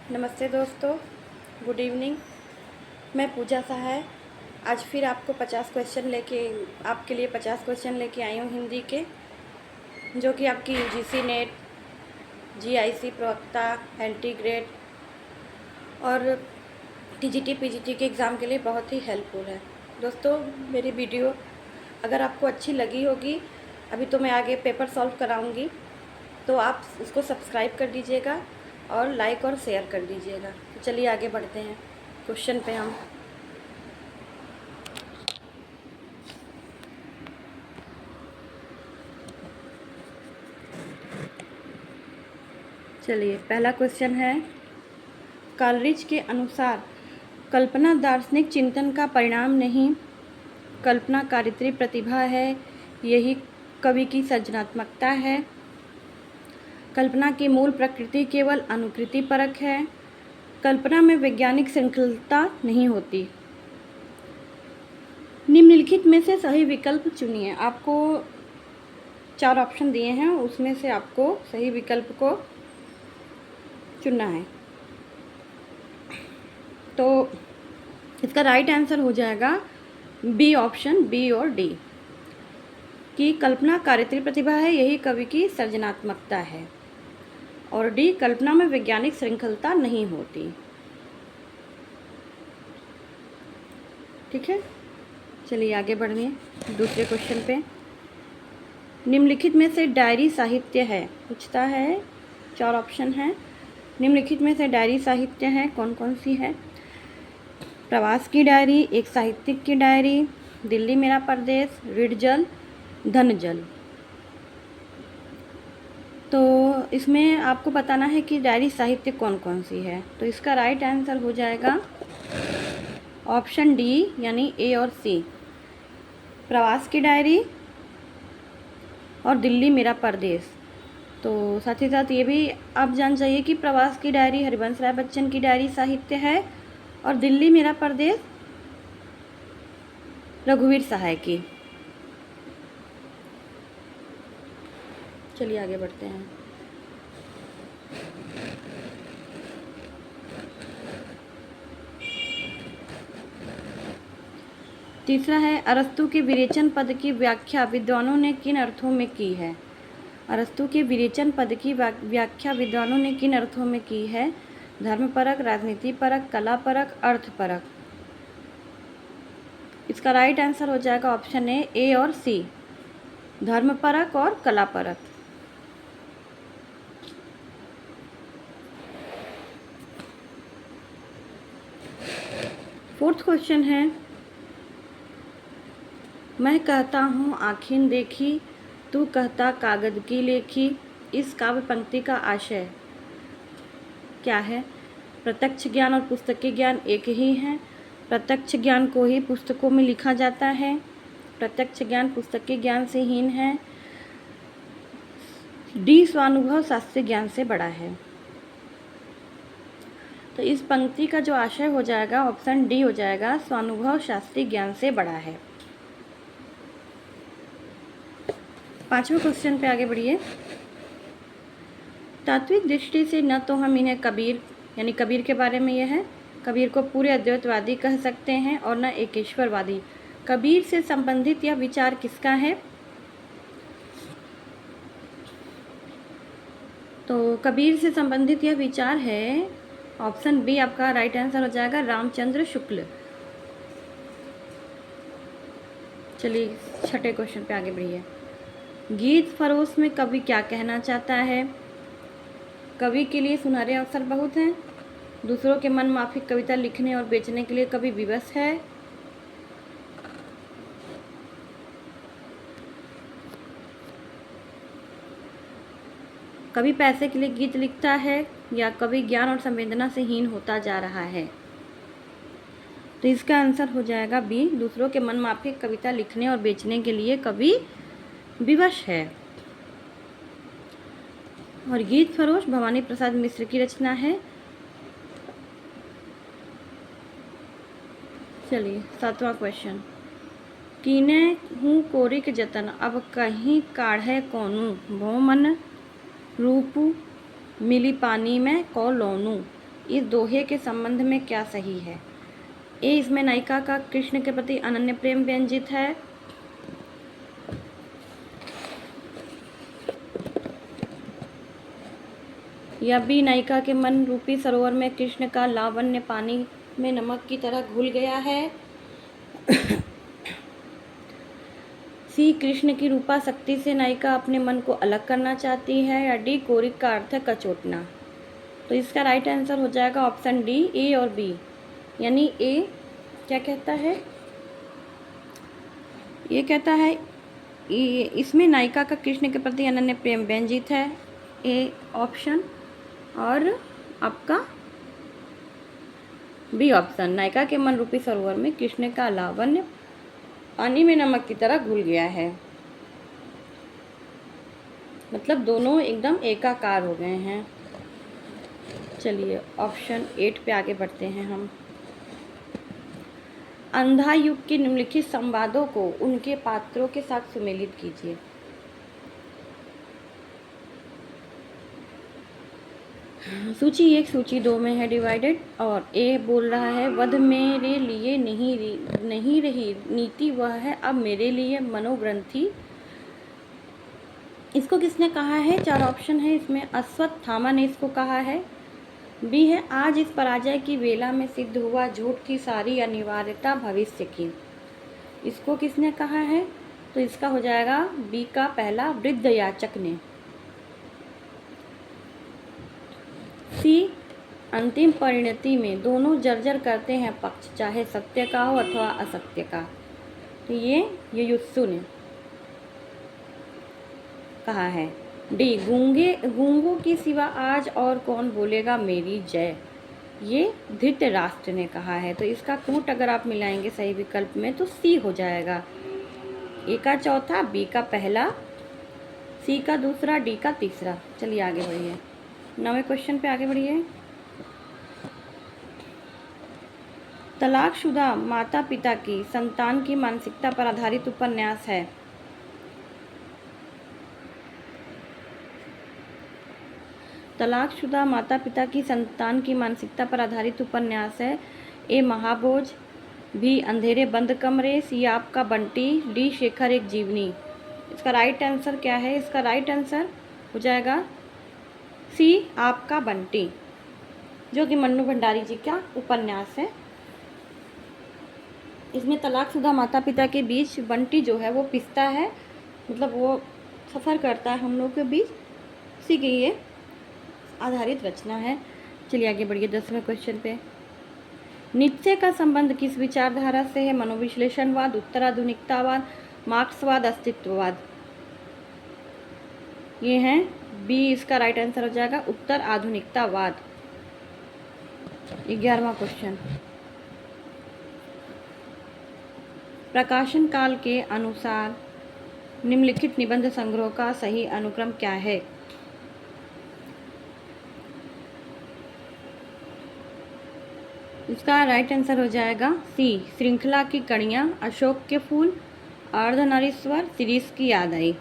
नमस्ते दोस्तों, good evening. मैं पूजा सहाय आज फिर आपको 50 क्वेश्चन लेके आपके लिए 50 क्वेश्चन लेके आई हूँ हिंदी के, जो कि आपकी यूजीसी नेट, जीआईसी प्रवक्ता, एंटी ग्रेड और टीजीटी पीजीटी के एग्ज़ाम के लिए बहुत ही हेल्पफुल है। दोस्तों, मेरी वीडियो अगर आपको अच्छी लगी होगी, अभी तो मैं आगे पेपर सॉल्व कराऊंगी, तो आप उसको सब्सक्राइब कर दीजिएगा और लाइक और शेयर कर दीजिएगा। तो चलिए आगे बढ़ते हैं क्वेश्चन पे हम। चलिए, पहला क्वेश्चन है, कॉलरिज के अनुसार कल्पना दार्शनिक चिंतन का परिणाम नहीं, कल्पना कारित्री प्रतिभा है, यही कवि की सृजनात्मकता है। कल्पना की मूल प्रकृति केवल अनुकृति परक है, कल्पना में वैज्ञानिक श्रृंखलता नहीं होती। निम्नलिखित में से सही विकल्प चुनिए। आपको 4 ऑप्शन दिए हैं, उसमें से आपको सही विकल्प को चुनना है। तो इसका राइट आंसर हो जाएगा बी ऑप्शन, बी और डी, कि कल्पना कारित्री प्रतिभा है, यही कवि की सृजनात्मकता है, और डी कल्पना में वैज्ञानिक श्रृंखलता नहीं होती। ठीक है, चलिए आगे बढ़िए दूसरे क्वेश्चन पे। निम्नलिखित में से डायरी साहित्य है, पूछता है, 4 ऑप्शन है। निम्नलिखित में से डायरी साहित्य है, कौन कौन सी है? प्रवास की डायरी, एक साहित्यिक की डायरी, दिल्ली मेरा परदेश, ऋण जल, धन जल। तो इसमें आपको बताना है कि डायरी साहित्य कौन कौन सी है। तो इसका राइट आंसर हो जाएगा ऑप्शन डी, यानी ए और सी, प्रवास की डायरी और दिल्ली मेरा परदेश। तो साथ ही साथ ये भी आप जान जाइए कि प्रवास की डायरी हरिवंश राय बच्चन की डायरी साहित्य है और दिल्ली मेरा परदेश रघुवीर सहाय की। चलिए आगे बढ़ते हैं। तीसरा है, अरस्तु के विरेचन पद की व्याख्या विद्वानों ने किन अर्थों में की है? अरस्तु के विरेचन पद की व्याख्या विद्वानों ने किन अर्थों में की है? धर्मपरक, राजनीतिपरक, कलापरक, अर्थपरक। इसका राइट आंसर हो जाएगा ऑप्शन ए और सी, धर्मपरक और कलापरक। फोर्थ क्वेश्चन है, मैं कहता हूँ आँखें देखी, तू कहता कागज की लेखी, इस काव्य पंक्ति का आशय क्या है? प्रत्यक्ष ज्ञान और पुस्तकीय ज्ञान एक ही है, प्रत्यक्ष ज्ञान को ही पुस्तकों में लिखा जाता है, प्रत्यक्ष ज्ञान पुस्तकीय ज्ञान से हीन है, डी स्वानुभव शास्त्रीय ज्ञान से बड़ा है। तो इस पंक्ति का जो आशय हो जाएगा ऑप्शन डी हो जाएगा, स्वानुभव शास्त्रीय ज्ञान से बड़ा है। 5वें क्वेश्चन पे आगे बढ़िए। तात्विक दृष्टि से न तो हम इन्हें कबीर, यानी कबीर के बारे में यह है, कबीर को पूरे अद्वैतवादी कह सकते हैं, और न एकेश्वरवादी। कबीर से संबंधित यह विचार किसका है? तो कबीर से संबंधित यह विचार है, ऑप्शन बी आपका राइट आंसर हो जाएगा, रामचंद्र शुक्ल। चलिए 6ठे क्वेश्चन पे आगे बढ़िए। गीत फरोश में कवि क्या कहना चाहता है? कवि के लिए सुनहरे अवसर बहुत हैं, दूसरों के मन माफिक कविता लिखने और बेचने के लिए कवि विवश है, कवि पैसे के लिए गीत लिखता है, या कवि ज्ञान और संवेदना से हीन होता जा रहा है। तो इसका आंसर हो जाएगा बी, दूसरों के मन माफिक कविता लिखने और बेचने के लिए कवि विवश है। और गीत फरोश भवानी प्रसाद मिश्र की रचना है। चलिए 7वां क्वेश्चन, कीने हूँ कोरिक जतन, अब कहीं काढ़े कोनू, भो मन रूप मिली पानी में को लोनू। इस दोहे के संबंध में क्या सही है? ए, इसमें नायिका का कृष्ण के प्रति अनन्य प्रेम व्यंजित है। या बी, नायिका के मन रूपी सरोवर में कृष्ण का लावण्य पानी में नमक की तरह घुल गया है। सी, कृष्ण की रूपा शक्ति से नायिका अपने मन को अलग करना चाहती है। या डी, कोरिक का अर्थ है कचोटना। तो इसका राइट आंसर हो जाएगा ऑप्शन डी, ए और बी। यानी ए क्या कहता है, ये कहता है इसमें नायिका का कृष्ण के प्रति अनन्य प्रेम व्यंजित है, ए ऑप्शन। और आपका बी ऑप्शन, नायिका के मन रूपी सरोवर में कृष्ण का लावण्य पानी में नमक की तरह घुल गया है। मतलब दोनों एकदम एकाकार हो गए हैं। चलिए ऑप्शन 8 पे आगे बढ़ते हैं हम। अंधा युग के निम्नलिखित संवादों को उनके पात्रों के साथ सुमेलित कीजिए। सूची 1 सूची 2 में है डिवाइडेड। और ए बोल रहा है वध मेरे लिए नहीं रही नीति, वह है अब मेरे लिए मनोग्रंथि। इसको किसने कहा है? 4 ऑप्शन है इसमें। अश्वत्थामा ने इसको कहा है। बी है आज इस पराजय की वेला में सिद्ध हुआ झूठ की सारी अनिवार्यता भविष्य की। इसको किसने कहा है? तो इसका हो जाएगा बी का पहला, वृद्ध याचक ने। सी, अंतिम परिणति में दोनों जर्जर करते हैं पक्ष, चाहे सत्य का हो अथवा असत्य का। तो ये युयुत्सु ने कहा है। डी, गूंगों की सिवा आज और कौन बोलेगा मेरी जय, ये धृतराष्ट्र ने कहा है। तो इसका कूट अगर आप मिलाएंगे सही विकल्प में तो सी हो जाएगा। ए का चौथा, बी का पहला, सी का दूसरा, डी का तीसरा। चलिए आगे बढ़िए, 9वें क्वेश्चन पे आगे बढ़िए। तलाकशुदा माता पिता की संतान की मानसिकता पर आधारित उपन्यास है। तलाकशुदा माता पिता की संतान की मानसिकता पर आधारित उपन्यास है। ए, महाभोज, बी, अंधेरे बंद कमरे, सी, आपका बंटी, डी, शेखर एक जीवनी। इसका राइट आंसर क्या है? इसका राइट आंसर हो जाएगा सी, आपका बंटी, जो कि मन्नू भंडारी जी का उपन्यास है। इसमें तलाकशुदा माता पिता के बीच बंटी जो है वो पिसता है, मतलब वो सफ़र करता है हम लोग के बीच, इसी की ये आधारित रचना है। चलिए आगे बढ़िए 10वें क्वेश्चन पे। निश्चय का संबंध किस विचारधारा से है? मनोविश्लेषणवाद, उत्तराधुनिकतावाद, मार्क्सवाद, अस्तित्ववाद। ये हैं बी, इसका राइट आंसर हो जाएगा उत्तर आधुनिकतावाद। 11वां क्वेश्चन। प्रकाशन काल के अनुसार निम्नलिखित निबंध संग्रह का सही अनुक्रम क्या है? इसका राइट आंसर हो जाएगा सी, श्रृंखला की कड़ियाँ, अशोक के फूल, अर्धनारीश्वर, शिरीष की याद आई।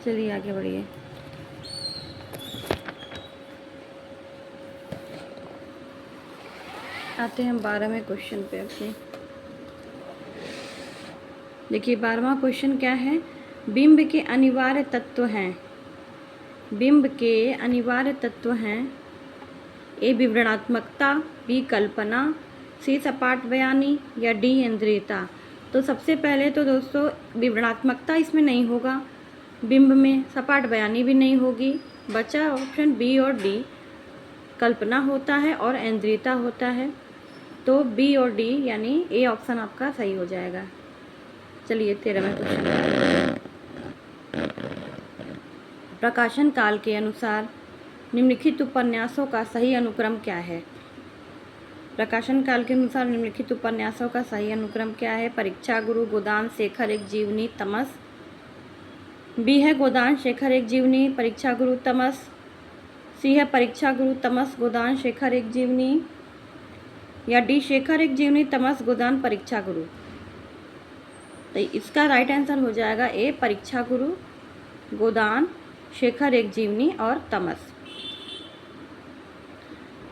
चलिए आगे बढ़िए। आते हैं 12वें क्वेश्चन पे अपने। देखिए 12वां क्वेश्चन क्या है? बिंब के अनिवार्य तत्व हैं। बिंब के अनिवार्य तत्व हैं। ए, विवरणात्मकता, बी, कल्पना, सी, सपाट बयानी, या डी, इंद्रियता। तो सबसे पहले तो दोस्तों विवरणात्मकता इसमें नहीं होगा, बिंब में सपाट बयानी भी नहीं होगी, बचा ऑप्शन बी और डी, कल्पना होता है और इंद्रियता होता है। तो बी और डी यानी ए ऑप्शन आपका सही हो जाएगा। चलिए 13वां क्वेश्चन। प्रकाशन काल के अनुसार निम्नलिखित उपन्यासों का सही अनुक्रम क्या है? प्रकाशन काल के अनुसार निम्नलिखित उपन्यासों का सही अनुक्रम क्या है? परीक्षा गुरु, गोदान, शेखर एक जीवनी, तमस। बी है गोदान, शेखर एक जीवनी, परीक्षा गुरु, तमस। सी है परीक्षा गुरु, तमस, गोदान, शेखर एक जीवनी, या डी, शेखर एक जीवनी, तमस, गोदान, परीक्षा गुरु। तो इसका राइट आंसर हो जाएगा ए, परीक्षा गुरु, गोदान, शेखर एक जीवनी और तमस।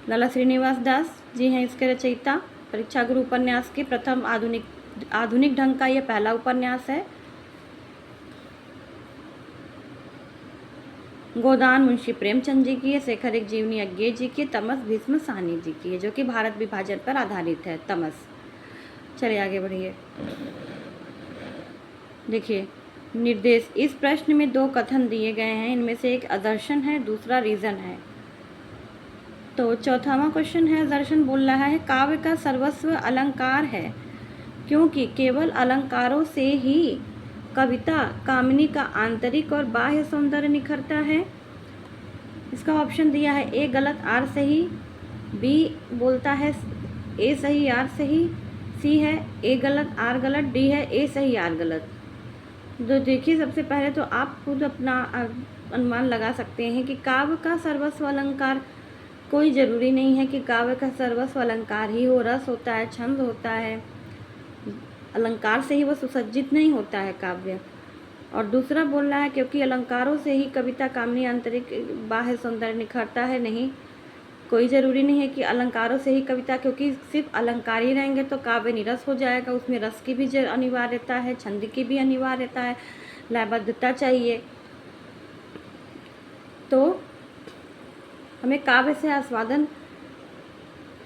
लाला श्रीनिवास दास जी हैं इसके रचयिता। परीक्षा गुरु उपन्यास के प्रथम आधुनिक ढंग का यह पहला उपन्यास है। गोदान मुंशी प्रेमचंद जी की है, शेखर एक जीवनी अज्ञे जी की, तमस भीष्म साहनी जी की है, जो कि भारत विभाजन पर आधारित है तमस। चलिए आगे बढ़िए। देखिए निर्देश, इस प्रश्न में दो कथन दिए गए हैं, इनमें से एक अदर्शन है, दूसरा रीजन है। तो चौथावां क्वेश्चन है, दर्शन बोल रहा है काव्य का सर्वस्व अलंकार है, क्योंकि केवल अलंकारों से ही कविता कामिनी का आंतरिक और बाह्य सौंदर्य निखरता है। इसका ऑप्शन दिया है ए गलत आर सही, बी बोलता है ए सही आर सही, सी है ए गलत आर गलत, डी है ए सही आर गलत। तो देखिए सबसे पहले तो आप खुद अपना अनुमान लगा सकते हैं कि काव्य का सर्वस्व अलंकार, कोई ज़रूरी नहीं है कि काव्य का सर्वस्व अलंकार ही हो। रस होता है, छंद होता है, अलंकार से ही वो सुसज्जित नहीं होता है काव्य। और दूसरा बोल रहा है क्योंकि अलंकारों से ही कविता कामिनी आंतरिक बाह्य सौंदर्य निखरता है। नहीं, कोई ज़रूरी नहीं है कि अलंकारों से ही कविता, क्योंकि सिर्फ अलंकार ही रहेंगे तो काव्य निरस हो जाएगा। उसमें रस की भी अनिवार्यता है, छंद की भी अनिवार्यता है, लयबद्धता चाहिए। तो हमें काव्य से आस्वादन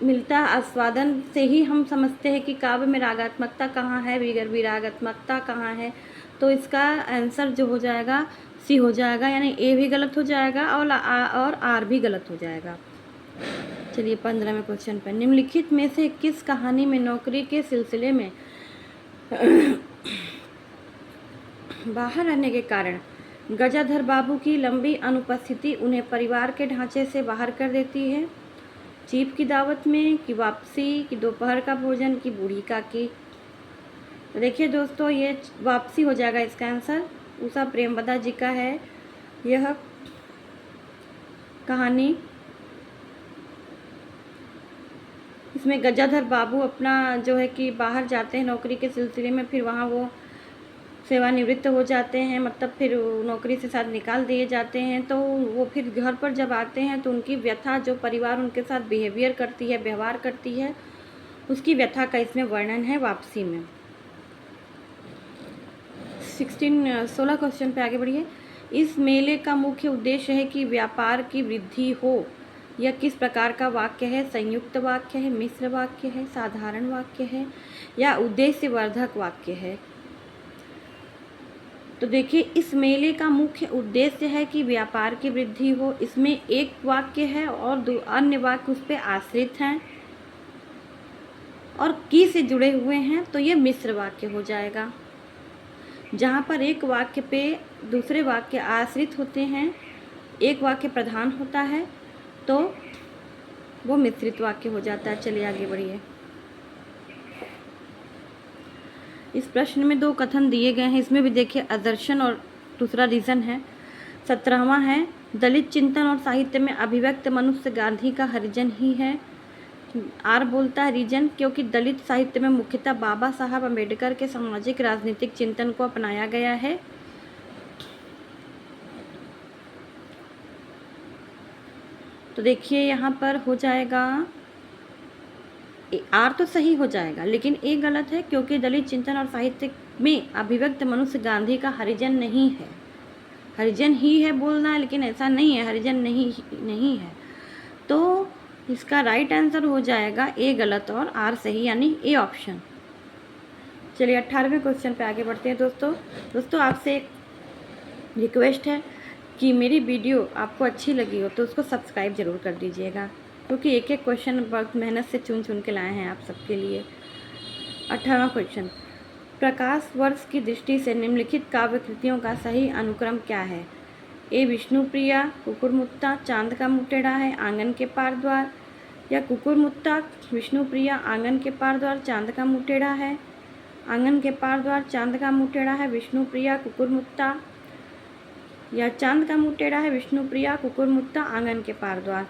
मिलता है, आस्वादन से ही हम समझते हैं कि काव्य में रागात्मकता कहाँ है, विरागात्मकता कहाँ है। तो इसका आंसर जो हो जाएगा सी हो जाएगा, यानी ए भी गलत हो जाएगा और आर भी गलत हो जाएगा। चलिए 15वें क्वेश्चन पर, निम्नलिखित में से किस कहानी में नौकरी के सिलसिले में बाहर रहने के कारण गजाधर बाबू की लंबी अनुपस्थिति उन्हें परिवार के ढांचे से बाहर कर देती है? चीफ की दावत में, की वापसी, की दोपहर का भोजन, की बूढ़ी काकी। तो देखिए दोस्तों, ये वापसी हो जाएगा इसका आंसर। उषा प्रेमवदा जी का है यह कहानी। इसमें गजाधर बाबू अपना जो है कि बाहर जाते हैं नौकरी के सिलसिले में, फिर वहाँ वो सेवानिवृत्त हो जाते हैं, मतलब फिर नौकरी से साथ निकाल दिए जाते हैं। तो वो फिर घर पर जब आते हैं तो उनकी व्यथा, जो परिवार उनके साथ व्यवहार करती है, उसकी व्यथा का इसमें वर्णन है वापसी में। 16 क्वेश्चन पे आगे बढ़िए। इस मेले का मुख्य उद्देश्य है कि व्यापार की वृद्धि हो। यह किस प्रकार का वाक्य है? संयुक्त वाक्य है, मिश्र वाक्य है, साधारण वाक्य है, या उद्देश्यवर्धक वाक्य है? तो देखिए, इस मेले का मुख्य उद्देश्य है कि व्यापार की वृद्धि हो। इसमें एक वाक्य है और अन्य वाक्य उस पर आश्रित हैं और की से जुड़े हुए हैं, तो ये मिश्र वाक्य हो जाएगा। जहाँ पर एक वाक्य पे दूसरे वाक्य आश्रित होते हैं, एक वाक्य प्रधान होता है, तो वो मिश्रित वाक्य हो जाता है। चलिए आगे बढ़िए। इस प्रश्न में दो कथन दिए गए हैं, इसमें भी देखिए आदर्शन और दूसरा रीज़न है। 17वां है, दलित चिंतन और साहित्य में अभिव्यक्त मनुष्य गांधी का हरिजन ही है। आर बोलता है रीजन, क्योंकि दलित साहित्य में मुख्यतः बाबा साहब अम्बेडकर के सामाजिक राजनीतिक चिंतन को अपनाया गया है। तो देखिए यहाँ पर हो जाएगा आर तो सही हो जाएगा, लेकिन ए गलत है, क्योंकि दलित चिंतन और साहित्य में अभिव्यक्त मनुष्य गांधी का हरिजन नहीं है। हरिजन ही है बोलना है, लेकिन ऐसा नहीं है, हरिजन नहीं है। तो इसका राइट आंसर हो जाएगा ए गलत और आर सही, यानी ए ऑप्शन। चलिए 18वें क्वेश्चन पे आगे बढ़ते हैं। दोस्तों आपसे एक रिक्वेस्ट है कि मेरी वीडियो आपको अच्छी लगी हो तो उसको सब्सक्राइब ज़रूर कर दीजिएगा, क्योंकि एक एक क्वेश्चन बहुत मेहनत से चुन के लाए हैं आप सबके लिए। 18वां क्वेश्चन, प्रकाश वर्ष की दृष्टि से निम्नलिखित काव्य कृतियों का सही अनुक्रम क्या है? ए विष्णुप्रिया, कुकुरमुत्ता, चांद का मुँह टेढ़ा है, आंगन के पार द्वार, या कुकुरमुत्ता, विष्णुप्रिया, आंगन के पार द्वार, चांद का मुँह टेढ़ा है, आंगन के पार द्वार, चांद का मुँह टेढ़ा है, विष्णुप्रिया, कुकुरमुत्ता, या चांद का मुँह टेढ़ा है, विष्णुप्रिया, कुकुरमुत्ता, आंगन के पार द्वार।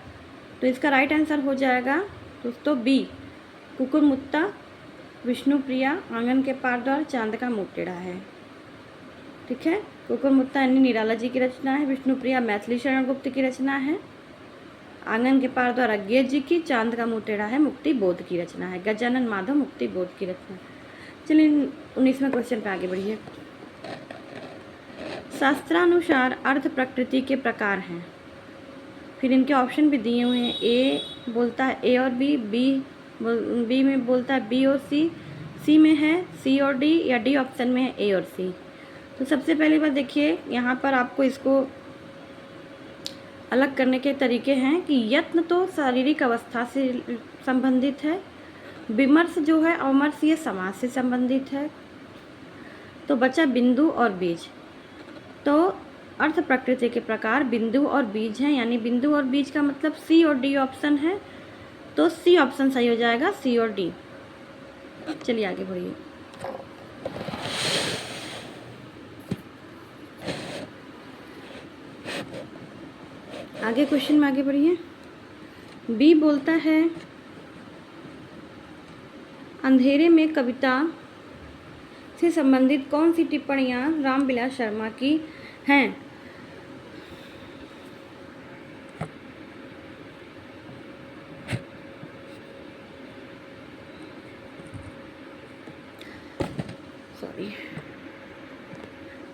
तो इसका राइट आंसर हो जाएगा दोस्तों बी, कुकुरमुत्ता, विष्णुप्रिया, आंगन के पार द्वार, चांद का मुँह टेढ़ा है। ठीक है। कुकुरमुत्ता यानी निराला जी की रचना है। विष्णुप्रिया मैथिली शरण गुप्त की रचना है। आंगन के पार द्वारा गेज जी की। चांद का मुँह टेढ़ा है मुक्ति बोध की रचना है। गजानन माधव मुक्ति बोध की रचना। चलिए 19वें क्वेश्चन पे आगे बढ़िए। शास्त्रानुसार अर्थ प्रकृति के प्रकार हैं। फिर इनके ऑप्शन भी दिए हुए हैं। ए बोलता है ए और बी, बी में बोलता है बी और सी में है सी और डी, या डी ऑप्शन में है ए और सी। तो सबसे पहली बात देखिए, यहाँ पर आपको इसको अलग करने के तरीके हैं कि यत्न तो शारीरिक अवस्था से संबंधित है, विमर्श जो है अमर्श ये समाज से संबंधित है। तो बचा बिंदु और बीज। तो अर्थ प्रकृति के प्रकार बिंदु और बीज हैं, यानी बिंदु और बीज का मतलब सी और डी ऑप्शन है। तो सी ऑप्शन सही हो जाएगा, सी और डी। चलिए आगे बढ़िए। आगे क्वेश्चन में आगे बढ़िए। बी बोलता है अंधेरे में कविता से संबंधित कौन सी टिप्पणियां रामविलास शर्मा की हैं।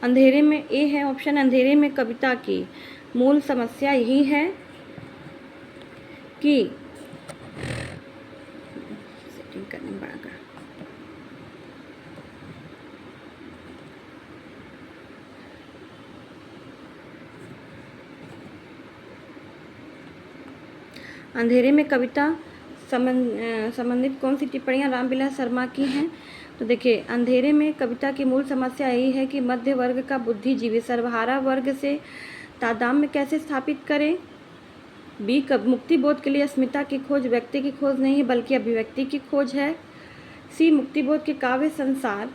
अंधेरे में ए है ऑप्शन। अंधेरे में कविता की मूल समस्या यही है कि सेटिंग करने बड़ा कर। अंधेरे में कविता संबंधित कौन सी टिप्पणियां रामविलास शर्मा की हैं। तो देखिए, अंधेरे में कविता की मूल समस्या यही है कि मध्य वर्ग का बुद्धिजीवी सर्वहारा वर्ग से तादात्म्य कैसे स्थापित करें। बी मुक्ति बोध के लिए अस्मिता की खोज व्यक्ति की खोज नहीं है बल्कि अभिव्यक्ति की खोज है। सी मुक्ति बोध के काव्य संसार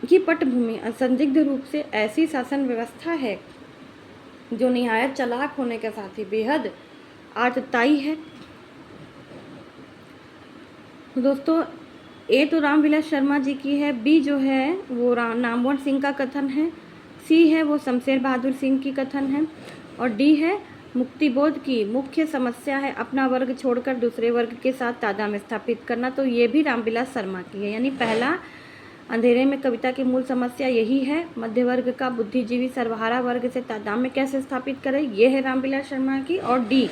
की पटभूमि असंदिग्ध रूप से ऐसी शासन व्यवस्था है जो निहायत चालाक होने के साथ ही बेहद आर्तताई है। दोस्तों, ए तो रामविलास शर्मा जी की है, बी जो है वो नामवर सिंह का कथन है, सी है वो शमशेर बहादुर सिंह की कथन है, और डी है मुक्तिबोध की मुख्य समस्या है अपना वर्ग छोड़कर दूसरे वर्ग के साथ तादात्म्य स्थापित करना। तो ये भी रामविलास शर्मा की है। यानी पहला, अंधेरे में कविता की मूल समस्या यही है मध्य वर्ग का बुद्धिजीवी सर्वहारा वर्ग से तादात्म्य कैसे स्थापित करे, ये है रामविलास शर्मा की। और डी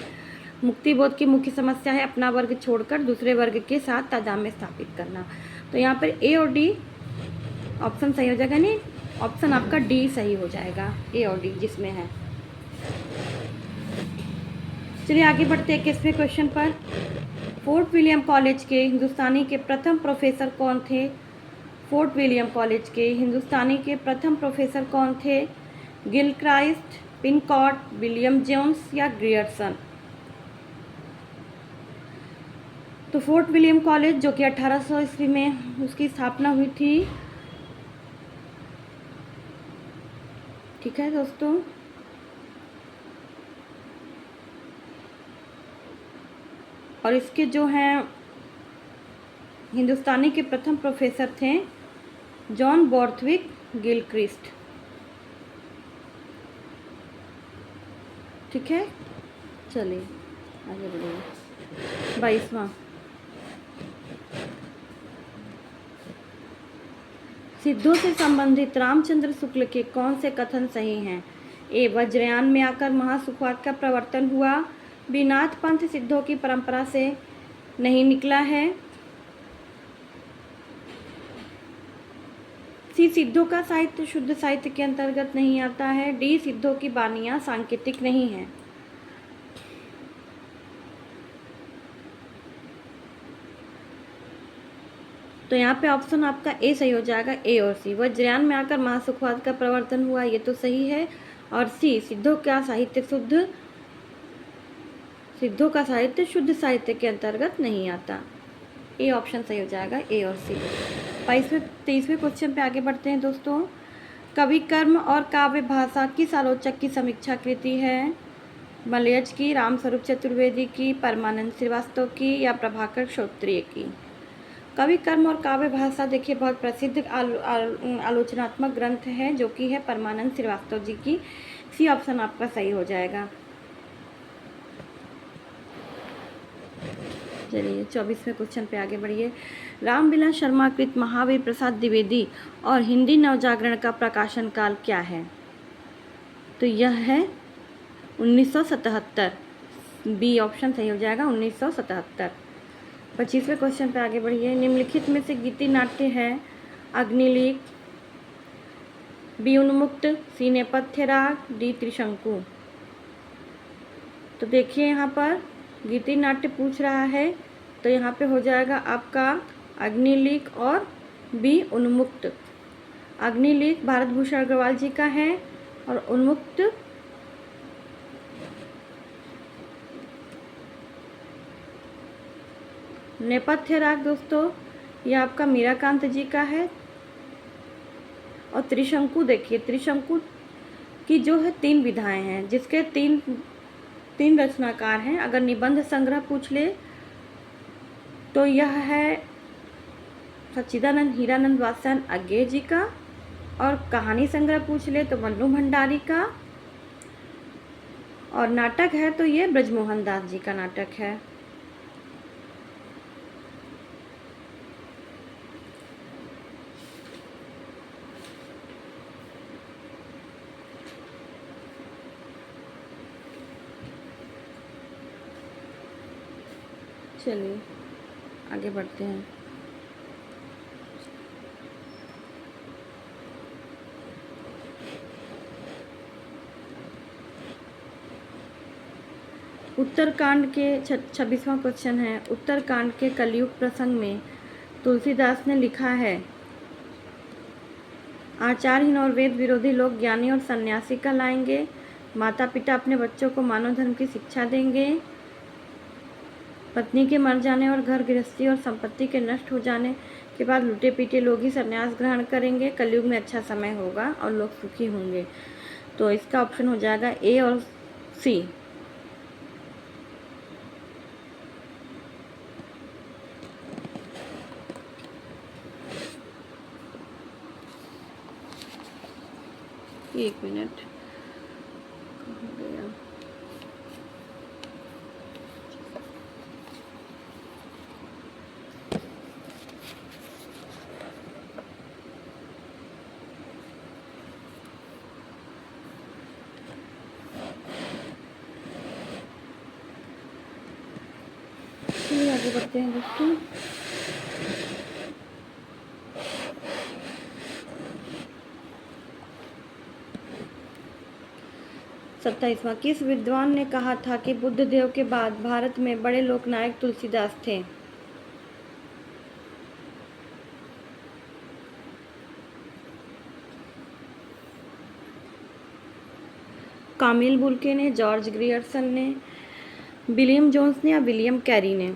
मुक्तिबोध की मुख्य समस्या है अपना वर्ग छोड़कर दूसरे वर्ग के साथ तादात्म्य स्थापित करना। तो यहाँ पर ए और डी ऑप्शन सही हो जाएगा, नहीं ऑप्शन आपका डी सही हो जाएगा, ए और डी जिसमें है। चलिए आगे बढ़ते हैं 21वें क्वेश्चन पर। फोर्ट विलियम कॉलेज के हिंदुस्तानी के प्रथम प्रोफेसर कौन थे। फोर्ट विलियम कॉलेज के हिंदुस्तानी के प्रथम प्रोफेसर कौन थे। गिलक्राइस्ट, पिनकॉट, विलियम जोन्स या ग्रियर्सन। तो फोर्ट विलियम कॉलेज जो कि 1800 ईस्वी में उसकी स्थापना हुई थी। ठीक है दोस्तों, और इसके जो हैं हिंदुस्तानी के प्रथम प्रोफेसर थे जॉन बॉर्थविक गिलक्रिस्ट। ठीक है, चलिए आगे बढ़िए। 22वां, सिद्धों से संबंधित रामचंद्र शुक्ल के कौन से कथन सही हैं। ए वज्रयान में आकर महासुखवाद का प्रवर्तन हुआ। बी नाथ पंथ सिद्धों की परंपरा से नहीं निकला है। सी सिद्धों का साहित्य शुद्ध साहित्य के अंतर्गत नहीं आता है। डी सिद्धों की बानियां सांकेतिक नहीं है। तो यहाँ पे ऑप्शन आपका ए सही हो जाएगा, ए और सी। वज्रयान में आकर महासुखवाद का प्रवर्तन हुआ, ये तो सही है। और सी सिद्धों का साहित्य शुद्ध साहित्य के अंतर्गत नहीं आता। ए ऑप्शन सही हो जाएगा, ए और सी। 23वें क्वेश्चन पे आगे बढ़ते हैं दोस्तों। कवि कर्म और काव्य भाषा किस आलोचक की समीक्षा कृति है। मलयज की, रामस्वरूप चतुर्वेदी की, परमानंद श्रीवास्तव की या प्रभाकर क्षत्रिय की। कवि कर्म और काव्य भाषा देखिए बहुत प्रसिद्ध आलोचनात्मक ग्रंथ है, जो कि है परमानंद श्रीवास्तव जी की। सी ऑप्शन आपका सही हो जाएगा। चलिए 24वें क्वेश्चन पे आगे बढ़िए। रामविलास शर्मा कृत महावीर प्रसाद द्विवेदी और हिंदी नवजागरण का प्रकाशन काल क्या है? तो यह है 1977। बी ऑप्शन सही हो जाएगा, 1977। 25वें क्वेश्चन पे आगे बढ़िए। निम्नलिखित में से गीति नाट्य है अग्निलीक, बी उन्मुक्त, सी नेपथ्य राग, डी त्रिशंकु। तो देखिए यहाँ पर गीति नाट्य पूछ रहा है, तो यहाँ पे हो जाएगा आपका अग्निलीक और बी उन्मुक्त। अग्निलीक भारत भूषण अग्रवाल जी का है और उन्मुक्त नेपथ्य राग दोस्तों यह आपका मीराकांत जी का है। और त्रिशंकु देखिए, त्रिशंकु की जो है 3 विधाएं हैं, जिसके तीन रचनाकार हैं। अगर निबंध संग्रह पूछ ले तो यह है सच्चिदानंद हीरानंद वात्स्यायन अज्ञेय जी का, और कहानी संग्रह पूछ ले तो मन्नू भंडारी का, और नाटक है तो ये ब्रजमोहन दास जी का नाटक है। चलिए आगे बढ़ते हैं। उत्तरकांड के 26वां क्वेश्चन है। उत्तरकांड के कलयुग प्रसंग में तुलसीदास ने लिखा है, आचारहीन और वेद विरोधी लोग ज्ञानी और सन्यासी का लाएंगे, माता पिता अपने बच्चों को मानव धर्म की शिक्षा देंगे, पत्नी के मर जाने और घर गृहस्थी और संपत्ति के नष्ट हो जाने के बाद लुटे पीटे लोग ही संन्यास ग्रहण करेंगे, कलयुग में अच्छा समय होगा और लोग सुखी होंगे। तो इसका ऑप्शन हो जाएगा ए और सी। एक मिनट, कहाँ गया? चलिए आगे बढ़ते हैं दोस्तों। सत्ताईसवां, किस विद्वान ने कहा था कि बुद्ध देव के बाद भारत में बड़े लोकनायक तुलसीदास थे? कामिल बुल्के ने, जॉर्ज ग्रियर्सन ने, विलियम जोन्स ने या विलियम कैरी ने?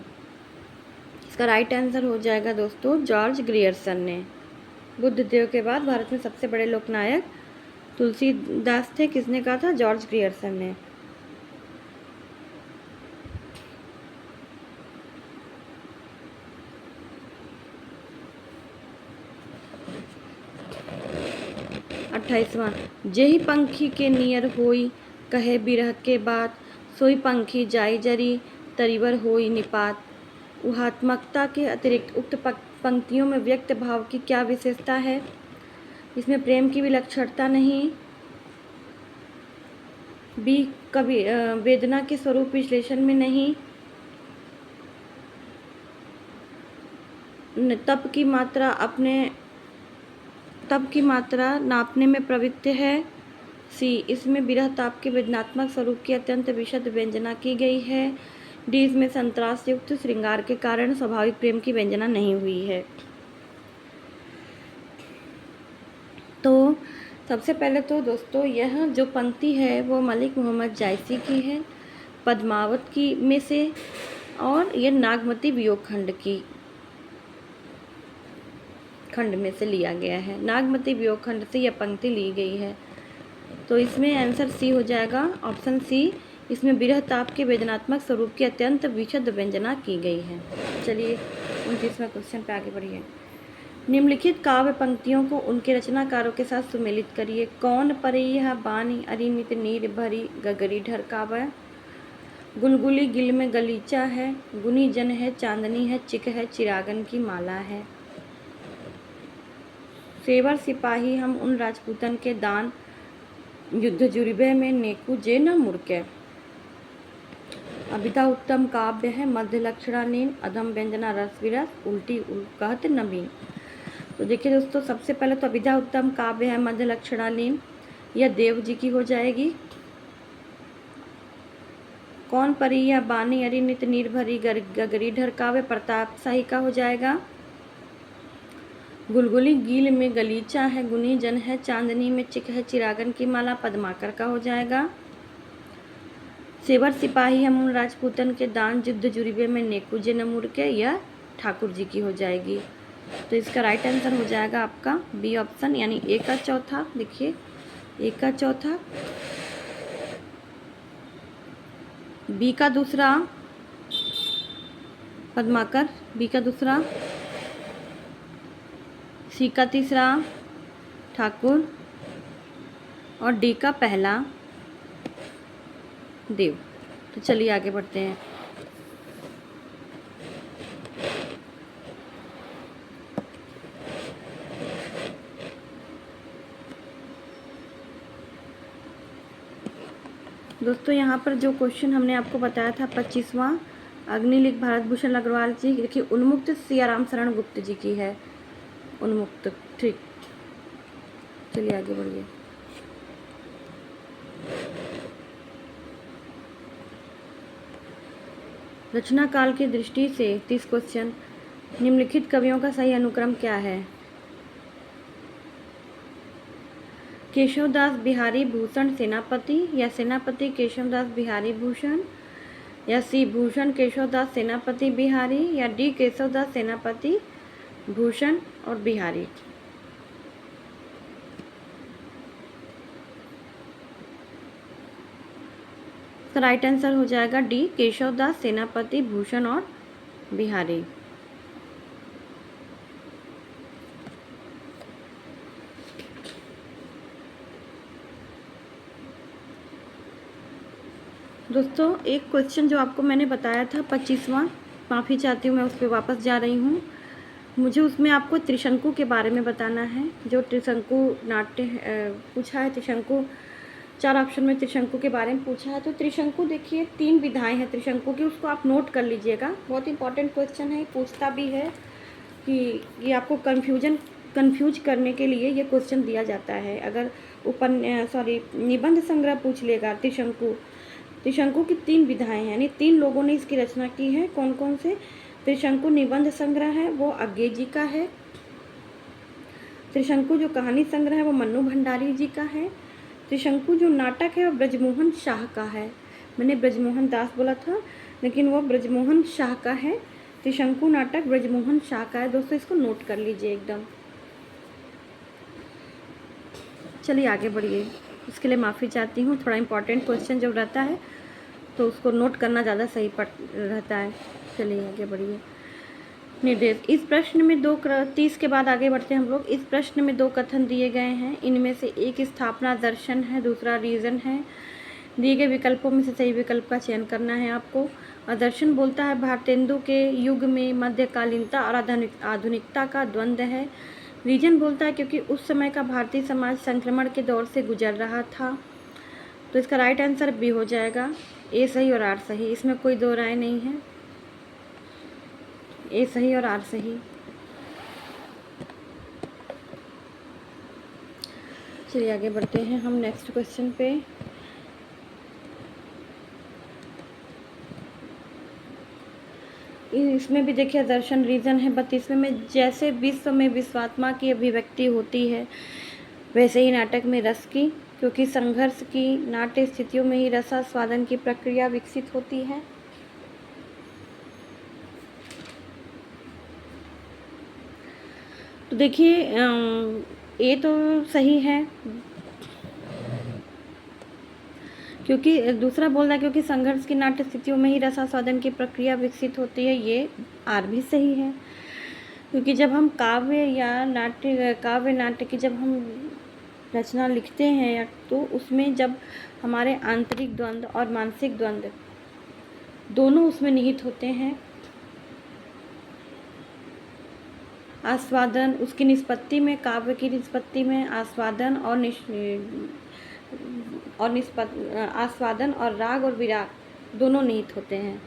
इसका राइट आंसर हो जाएगा दोस्तों जॉर्ज ग्रियर्सन ने। बुद्ध देव के बाद भारत में सबसे बड़े लोकनायक तुलसीदास थे। किसने कहा था? जॉर्ज ग्रियर्सन ने। अट्ठाईसवां, जेहि पंखी के नियर होई कहे बिरह के बात, सोई पंखी जाई जरी तरीवर होई निपात। ऊहात्मकता के अतिरिक्त उक्त पंक्तियों में व्यक्त भाव की क्या विशेषता है? इसमें प्रेम की विलक्षणता नहीं, बी कवि वेदना के स्वरूप विश्लेषण में नहीं, तप की मात्रा नापने में प्रवृत्त है, सी इसमें विरह ताप के वेदनात्मक स्वरूप की अत्यंत विशद व्यंजना की गई है, डी इसमें संतरास युक्त श्रृंगार के कारण स्वाभाविक प्रेम की व्यंजना नहीं हुई है। तो सबसे पहले तो दोस्तों यह जो पंक्ति है वो मलिक मोहम्मद जायसी की है, पद्मावत की में से, और यह नागमती वियोग खंड में से लिया गया है। नागमती वियोग खंड से यह पंक्ति ली गई है। तो इसमें आंसर सी हो जाएगा, ऑप्शन सी इसमें विरह ताप के वेदनात्मक स्वरूप की अत्यंत विशद व्यंजना की गई है। चलिए 29वें क्वेश्चन पे आगे बढ़िए। निम्नलिखित काव्य पंक्तियों को उनके रचनाकारों के साथ सुमेलित करिए। कौन परी यह बानी अरिनित नीर भरी गगरी ढरकावै। गुलगुली गिल में गलीचा है, गुनी जन है चांदनी है, चिक है चिरागन की माला है। सेवर सिपाही हम उन राजपूतन के दान, युद्ध जुरिबे में नेकू जे न मुड़के। अभिधा उत्तम काव्य है, मध्य लक्षणानीन, अधम व्यंजना रस विरस, उल्टी कहत नवीन। तो देखिए दोस्तों, सबसे पहले तो अभिधा उत्तम काव्य है, मध्य लक्षणालीन, यह देव जी की हो जाएगी। कौन परी या बानी अरि नित नीर भरी गगरी ढरकावे, प्रताप शाही का हो जाएगा। गुलगुली गील में गलीचा है, गुनी जन है चांदनी में, चिक है चिरागन की माला, पद्माकर का हो जाएगा। सेवर सिपाही हम राजपूतन के दान, युद्ध जुरिबे में नेकू जे न मुड़के, यह ठाकुर जी की हो जाएगी। तो इसका राइट आंसर हो जाएगा आपका बी ऑप्शन, यानी ए का चौथा। देखिए ए का चौथा, बी का दूसरा पद्माकर, बी का दूसरा, सी का तीसरा ठाकुर और डी का पहला देव। तो चलिए आगे बढ़ते हैं। दोस्तों यहाँ पर जो क्वेश्चन हमने आपको बताया था 25वां, अग्निलिख भारत भूषण अग्रवाल जी, देखिए उन्मुक्त सियाराम शरण गुप्त जी की है, उन्मुक्त। ठीक, चलिए आगे बढ़िए। रचना काल की दृष्टि से 30 क्वेश्चन, निम्नलिखित कवियों का सही अनुक्रम क्या है। केशवदास बिहारी भूषण सेनापति, या सेनापति केशवदास बिहारी भूषण, या सी भूषण केशवदास सेनापति बिहारी, या डी केशवदास सेनापति भूषण और बिहारी। तो राइट आंसर हो जाएगा डी केशवदास सेनापति भूषण और बिहारी। दोस्तों एक क्वेश्चन जो आपको मैंने बताया था 25वां, माफ़ी चाहती हूँ, मैं उस पर वापस जा रही हूँ। मुझे उसमें आपको त्रिशंकु के बारे में बताना है। जो त्रिशंकु नाट्य पूछा है, त्रिशंकु 4 ऑप्शन में त्रिशंकु के बारे में पूछा है। तो त्रिशंकु देखिए 3 विधाएं हैं त्रिशंकु की, उसको आप नोट कर लीजिएगा, बहुत इंपॉर्टेंट क्वेश्चन है, पूछता भी है कि ये आपको कन्फ्यूज करने के लिए ये क्वेश्चन दिया जाता है। अगर निबंध संग्रह पूछ लेगा त्रिशंकु की 3 विधाएं हैं, यानी 3 लोगों ने इसकी रचना की है। कौन कौन से? त्रिशंकु निबंध संग्रह है वो अज्ञे जी का है। त्रिशंकु जो कहानी संग्रह है वो मन्नू भंडारी जी का है। त्रिशंकु जो नाटक है वो ब्रजमोहन शाह का है। मैंने ब्रजमोहन दास बोला था, लेकिन वो ब्रजमोहन शाह का है। त्रिशंकु नाटक ब्रजमोहन शाह का है। दोस्तों इसको नोट कर लीजिए एकदम। चलिए आगे बढ़िए, इसके लिए माफ़ी चाहती हूँ, थोड़ा इंपॉर्टेंट क्वेश्चन जब रहता है तो उसको नोट करना ज़्यादा सही रहता है। चलिए आगे बढ़िए। निर्देश, इस प्रश्न में 30 के बाद आगे बढ़ते हैं हम लोग। इस प्रश्न में 2 कथन दिए गए हैं, इनमें से एक स्थापना दर्शन है, दूसरा रीजन है। दिए गए विकल्पों में से सही विकल्प का चयन करना है आपको। और दर्शन बोलता है भारतेंदु के युग में मध्यकालीनता और आधुनिकता का द्वंद्व है। रीजन बोलता है क्योंकि उस समय का भारतीय समाज संक्रमण के दौर से गुजर रहा था। तो इसका राइट आंसर बी हो जाएगा, ए सही और आर सही, इसमें कोई दो राय नहीं है, ए सही और आर सही। चलिए आगे बढ़ते हैं हम नेक्स्ट क्वेश्चन पे। इसमें भी देखिए दर्शन रीजन है 32वें में। जैसे विश्व में विश्वात्मा की अभिव्यक्ति होती है वैसे ही नाटक में रस की, क्योंकि संघर्ष की नाट्य स्थितियों में ही रसास्वादन की प्रक्रिया विकसित होती है। तो देखिए ये तो सही है, क्योंकि दूसरा बोल रहा है क्योंकि संघर्ष की नाट्य स्थितियों में ही रसास्वादन की प्रक्रिया विकसित होती है, ये आर भी सही है। क्योंकि जब हम काव्य नाट्य की जब हम रचना लिखते हैं या तो उसमें जब हमारे आंतरिक द्वंद्व और मानसिक द्वंद्व दोनों उसमें निहित होते हैं, आस्वादन उसकी निष्पत्ति में, काव्य की निष्पत्ति में आस्वादन आस्वादन और राग और विराग दोनों निहित होते हैं।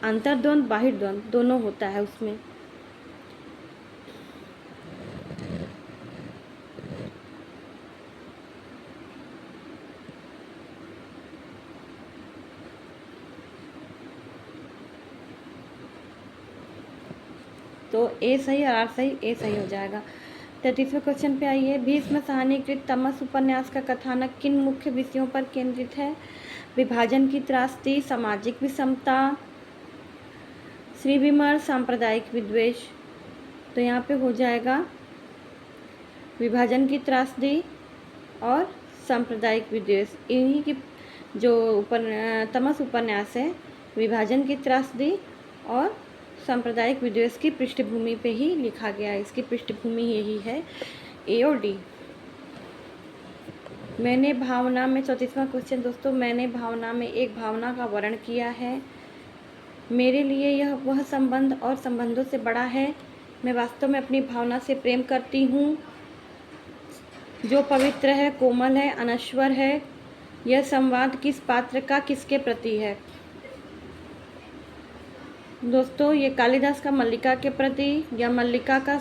अंतर्द्वंद बाहिर द्वंद दोनों होता है उसमें। तो ए सही और आर सही, ए सही हो जाएगा। 33वें क्वेश्चन पे आइए। भीष्म साहनीकृत तमस उपन्यास का कथानक किन मुख्य विषयों पर केंद्रित है? विभाजन की त्रासदी, सामाजिक विषमता, श्री विमर्श, सांप्रदायिक विद्वेष। तो यहाँ पे हो जाएगा विभाजन की त्रासदी और सांप्रदायिक विद्वेष। इन्हीं की जो तमस उपन्यास है विभाजन की त्रासदी और सांप्रदायिक विद्वेष की पृष्ठभूमि पे ही लिखा गया है। इसकी पृष्ठभूमि यही है, ए और डी। मैंने भावना में 34वां क्वेश्चन दोस्तों, मैंने भावना में एक भावना का वर्णन किया है। मेरे लिए यह वह संबंध और संबंधों से बड़ा है। मैं वास्तव में अपनी भावना से प्रेम करती हूँ जो पवित्र है, कोमल है, अनश्वर है। यह संवाद किस पात्र का किसके प्रति है? दोस्तों ये कालिदास का मल्लिका के प्रति, या मल्लिका का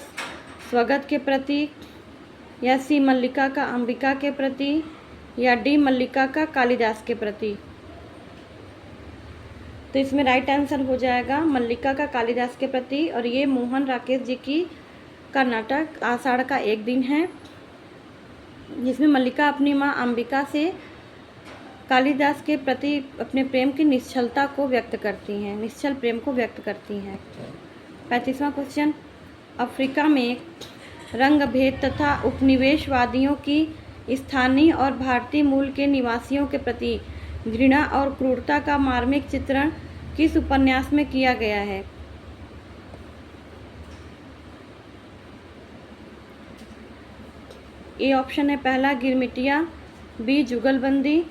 स्वगत के प्रति, या सी मल्लिका का अंबिका के प्रति, या डी मल्लिका का कालिदास के प्रति। तो इसमें राइट आंसर हो जाएगा मल्लिका का कालिदास के प्रति। और ये मोहन राकेश जी की का नाटक आषाढ़ का एक दिन है, जिसमें मल्लिका अपनी माँ अंबिका से कालिदास के प्रति अपने प्रेम की निश्चलता को व्यक्त करती हैं, निश्चल प्रेम को व्यक्त करती हैं। 35वां क्वेश्चन। अफ्रीका में रंग भेद तथा उपनिवेशवादियों की स्थानीय और भारतीय मूल के निवासियों के प्रति घृणा और क्रूरता का मार्मिक चित्रण किस उपन्यास में किया गया है? ए ऑप्शन है पहला गिरमिटिया, बी जुगलबंदी,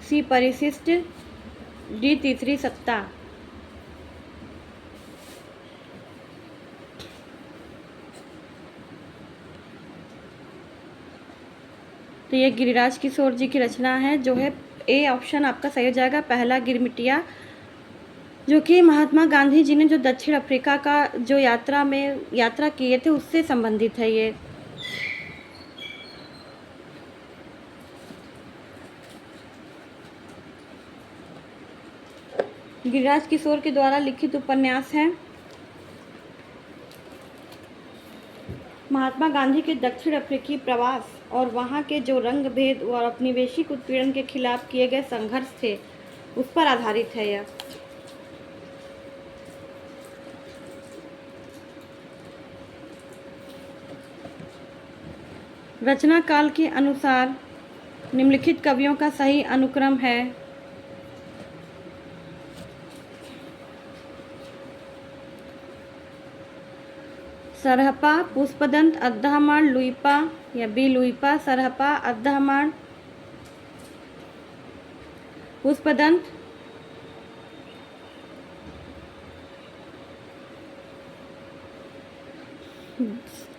सी परिशिष्ट, डी तीसरी सत्ता। तो ये गिरिराज किशोर जी की रचना है, जो है ए ऑप्शन आपका सही हो जाएगा, पहला गिरमिटिया, जो कि महात्मा गांधी जी ने जो दक्षिण अफ्रीका का जो यात्रा किए थे उससे संबंधित है ये। गिरिराज किशोर के द्वारा लिखित उपन्यास है। महात्मा गांधी के दक्षिण अफ्रीकी प्रवास और वहाँ के जो रंग भेद और औपनिवेशिक उत्पीड़न के खिलाफ किए गए संघर्ष थे उस पर आधारित है यह। रचना काल के अनुसार निम्नलिखित कवियों का सही अनुक्रम है। सरहपा, पुष्पदंत, अद्दाहमाण, लुइपा, या बी लुइपा, सरहपा, अद्दाहमाण, पुष्पदंत,